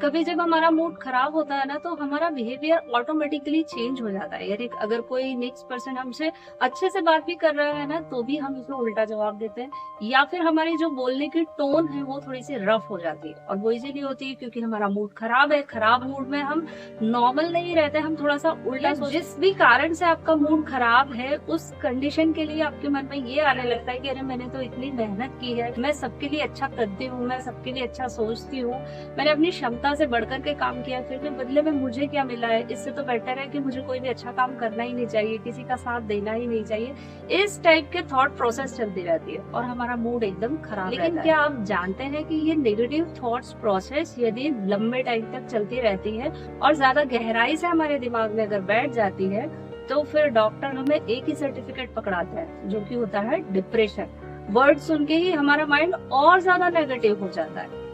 कभी जब हमारा मूड खराब होता है ना, तो हमारा बिहेवियर ऑटोमेटिकली चेंज हो जाता है। यानी अगर कोई नेक्स्ट पर्सन हमसे अच्छे से बात भी कर रहा है ना, तो भी हम उसको उल्टा जवाब देते हैं, या फिर हमारी जो बोलने की टोन है वो थोड़ी सी रफ हो जाती है। और वो इसीलिए होती है क्योंकि हमारा मूड खराब है। खराब मूड में हम नॉर्मल नहीं रहते, हम थोड़ा सा उल्टा जिस भी कारण से आपका मूड खराब है, उस कंडीशन के लिए आपके मन में ये आने लगता है कि अरे मैंने तो इतनी मेहनत की है, मैं सबके लिए अच्छा करती हूँ, मैं सबके लिए अच्छा सोचती हूँ, मैंने अपनी क्षमता से बढ़कर के काम किया, फिर भी बदले में मुझे क्या मिला है। इससे तो बेटर है कि मुझे कोई भी अच्छा काम करना ही नहीं चाहिए, किसी का साथ देना ही नहीं चाहिए। इस टाइप के थॉट प्रोसेस चलती रहती है और हमारा मूड एकदम खराब रहता है। लेकिन क्या आप जानते हैं कि ये नेगेटिव थॉट्स प्रोसेस यदि लंबे टाइम तक चलती रहती है और ज्यादा गहराई से हमारे दिमाग में अगर बैठ जाती है, तो फिर डॉक्टर हमें एक ही सर्टिफिकेट पकड़ाता है, जो कि होता है डिप्रेशन। वर्ड सुन के ही हमारा माइंड और ज्यादा नेगेटिव हो जाता है।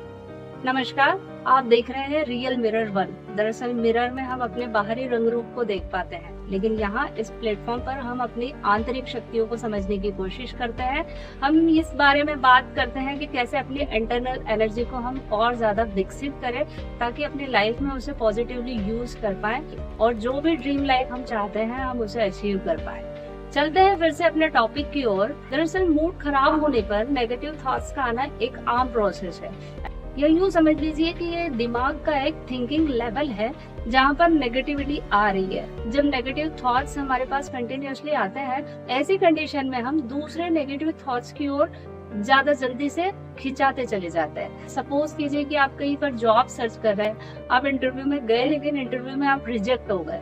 नमस्कार, आप देख रहे हैं रियल मिरर 1। दरअसल मिरर में हम अपने बाहरी रंग रूप को देख पाते हैं, लेकिन यहाँ इस प्लेटफॉर्म पर हम अपनी आंतरिक शक्तियों को समझने की कोशिश करते हैं। हम इस बारे में बात करते हैं कि कैसे अपनी इंटरनल एनर्जी को हम और ज्यादा विकसित करें, ताकि अपनी लाइफ में उसे पॉजिटिवली यूज कर पाए और जो भी ड्रीम लाइफ हम चाहते हैं हम उसे अचीव कर पाए। चलते हैं फिर से अपने टॉपिक की ओर। दरअसल मूड खराब होने पर नेगेटिव थॉट्स का आना एक आम प्रोसेस है। या यूँ समझ लीजिए कि ये दिमाग का एक थिंकिंग लेवल है जहाँ पर नेगेटिविटी आ रही है। जब नेगेटिव थॉट्स हमारे पास कंटिन्यूअसली आते हैं, ऐसी कंडीशन में हम दूसरे नेगेटिव थॉट्स की ओर ज्यादा जल्दी से खिंचाते चले जाते हैं। सपोज कीजिए कि आप कहीं पर जॉब सर्च कर रहे हैं, आप इंटरव्यू में गए, लेकिन इंटरव्यू में आप रिजेक्ट हो गए,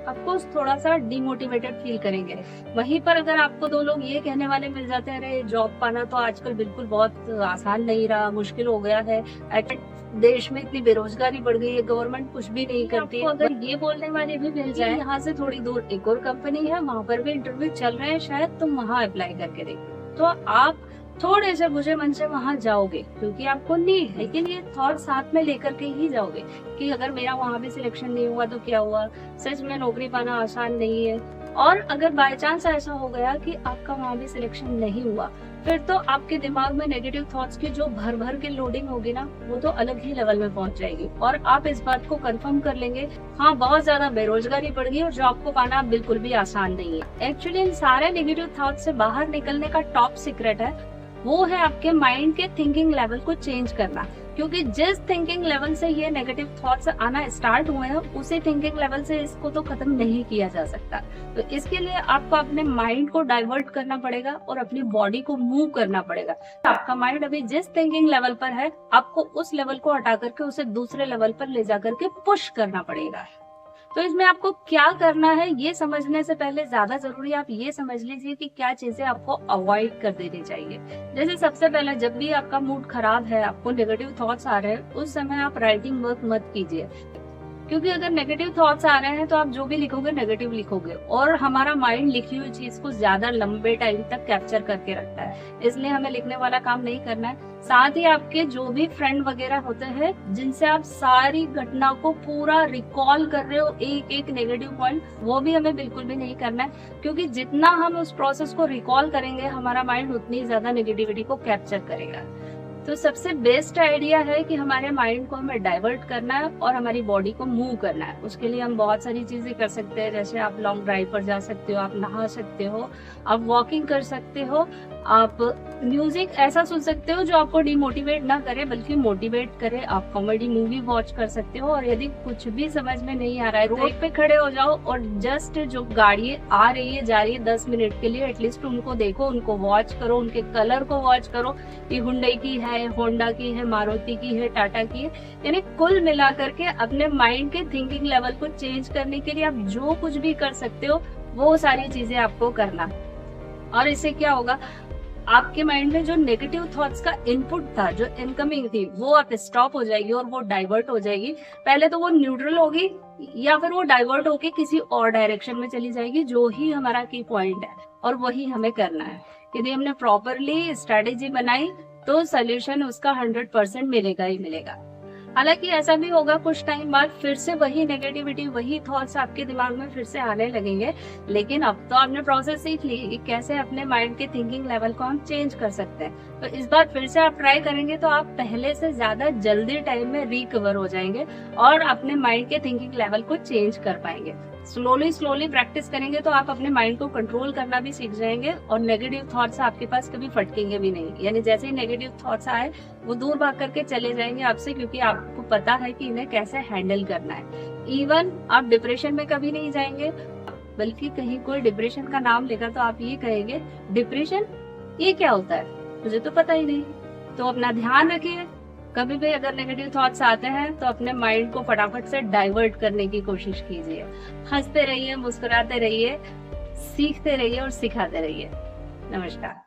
आपको थोड़ा सा डिमोटिवेटेड फील करेंगे। वहीं पर अगर आपको दो लोग ये कहने वाले मिल जाते हैं, अरे जॉब पाना तो आजकल बिल्कुल बहुत आसान नहीं रहा, मुश्किल हो गया है, देश में इतनी बेरोजगारी बढ़ गई है, गवर्नमेंट कुछ भी नहीं करती है। अगर ये बोलने वाले भी मिल जाए, यहाँ से थोड़ी दूर एक और कंपनी है, वहाँ पर भी इंटरव्यू चल रहे हैं, शायद तुम वहाँ अप्लाई करके देखो, तो आप थोड़े से बुझे मन से वहां जाओगे क्योंकि आपको नीड है। लेकिन ये थॉट साथ में लेकर के ही जाओगे कि अगर मेरा वहां भी सिलेक्शन नहीं हुआ तो क्या हुआ, सच में नौकरी पाना आसान नहीं है। और अगर बाय चांस ऐसा हो गया कि आपका वहां भी सिलेक्शन नहीं हुआ, फिर तो आपके दिमाग में नेगेटिव थॉट्स की जो भर भर के लोडिंग होगी ना, वो तो अलग ही लेवल में पहुंच जाएगी और आप इस बात को कंफर्म कर लेंगे, हाँ बहुत ज्यादा बेरोजगारी बढ़ गई और जॉब को पाना बिल्कुल भी आसान नहीं है। एक्चुअली इन सारे नेगेटिव थॉट्स से बाहर निकलने का टॉप सीक्रेट है, वो है आपके माइंड के थिंकिंग लेवल को चेंज करना। क्योंकि जिस थिंकिंग लेवल से ये नेगेटिव थॉट्स आना स्टार्ट हुए हैं, उसी थिंकिंग लेवल से इसको तो खत्म नहीं किया जा सकता। तो इसके लिए आपको अपने माइंड को डाइवर्ट करना पड़ेगा और अपनी बॉडी को मूव करना पड़ेगा। आपका माइंड अभी जिस थिंकिंग लेवल पर है, आपको उस लेवल को हटा करके उसे दूसरे लेवल पर ले जा करके पुश करना पड़ेगा। तो इसमें आपको क्या करना है ये समझने से पहले ज्यादा जरूरी आप ये समझ लीजिए कि क्या चीजें आपको अवॉइड कर देनी चाहिए। जैसे सबसे पहले, जब भी आपका मूड खराब है, आपको नेगेटिव थॉट्स आ रहे हैं, उस समय आप राइटिंग वर्क मत कीजिए। क्योंकि अगर नेगेटिव थॉट्स आ रहे हैं तो आप जो भी लिखोगे नेगेटिव लिखोगे, और हमारा माइंड लिखी हुई चीज को ज्यादा लंबे टाइम तक कैप्चर करके रखता है, इसलिए हमें लिखने वाला काम नहीं करना है। साथ ही आपके जो भी फ्रेंड वगैरह होते हैं जिनसे आप सारी घटना को पूरा रिकॉल कर रहे हो, एक एक नेगेटिव पॉइंट, वो भी हमें बिल्कुल भी नहीं करना है। क्योंकि जितना हम उस प्रोसेस को रिकॉल करेंगे, हमारा माइंड उतनी ज्यादा नेगेटिविटी को कैप्चर करेगा। तो सबसे बेस्ट आइडिया है कि हमारे माइंड को हमें डाइवर्ट करना है और हमारी बॉडी को मूव करना है। उसके लिए हम बहुत सारी चीजें कर सकते हैं, जैसे आप लॉन्ग ड्राइव पर जा सकते हो, आप नहा सकते हो, आप वॉकिंग कर सकते हो, आप म्यूजिक ऐसा सुन सकते हो जो आपको डिमोटिवेट ना करे बल्कि मोटिवेट करे, आप कॉमेडी मूवी वॉच कर सकते हो। और यदि कुछ भी समझ में नहीं आ रहा है, रोड पे खड़े हो जाओ और जस्ट जो गाड़ी आ रही है जा रही है 10 मिनट के लिए एटलीस्ट उनको देखो, उनको वॉच करो, उनके कलर को वॉच करो, ये हुंडई की है, होंडा की है, मारुति की है, टाटा की है। यानी कुल मिला करके अपने माइंड के थिंकिंग लेवल को चेंज करने के लिए आप जो कुछ भी कर सकते हो वो सारी चीजें आपको करना। और इससे क्या होगा, आपके माइंड में जो नेगेटिव थॉट्स का इनपुट था, जो इनकमिंग थी, वो आप स्टॉप हो जाएगी और वो डाइवर्ट हो जाएगी। पहले तो वो न्यूट्रल होगी या फिर वो डाइवर्ट होके किसी और डायरेक्शन में चली जाएगी, जो ही हमारा की पॉइंट है और वही हमें करना है। यदि हमने प्रॉपरली स्ट्रेटेजी बनाई तो सोल्यूशन उसका 100% मिलेगा ही मिलेगा। हालांकि ऐसा भी होगा कुछ टाइम बाद फिर से वही नेगेटिविटी, वही थॉट्स आपके दिमाग में फिर से आने लगेंगे, लेकिन अब तो आपने प्रोसेस सीख ली कि कैसे अपने माइंड के थिंकिंग लेवल को हम चेंज कर सकते हैं। तो इस बार फिर से आप ट्राई करेंगे तो आप पहले से ज्यादा जल्दी टाइम में रिकवर हो जाएंगे और अपने माइंड के थिंकिंग लेवल को चेंज कर पाएंगे। स्लोली स्लोली प्रैक्टिस करेंगे तो आप अपने माइंड को कंट्रोल करना भी सीख जाएंगे और नेगेटिव थॉट्स आपके पास कभी फटकेंगे भी नहीं। यानी जैसे ही नेगेटिव थॉट्स आए वो दूर भाग करके चले जाएंगे आपसे, क्योंकि आपको पता है कि इन्हें कैसे हैंडल करना है। इवन आप डिप्रेशन में कभी नहीं जाएंगे, बल्कि कहीं कोई डिप्रेशन का नाम लेगा तो आप ये कहेंगे डिप्रेशन ये क्या होता है, मुझे तो पता ही नहीं। तो अपना ध्यान रखिए, कभी भी अगर नेगेटिव थॉट्स आते हैं तो अपने माइंड को फटाफट से डाइवर्ट करने की कोशिश कीजिए। हंसते रहिए, मुस्कुराते रहिए, सीखते रहिए और सिखाते रहिए। नमस्कार।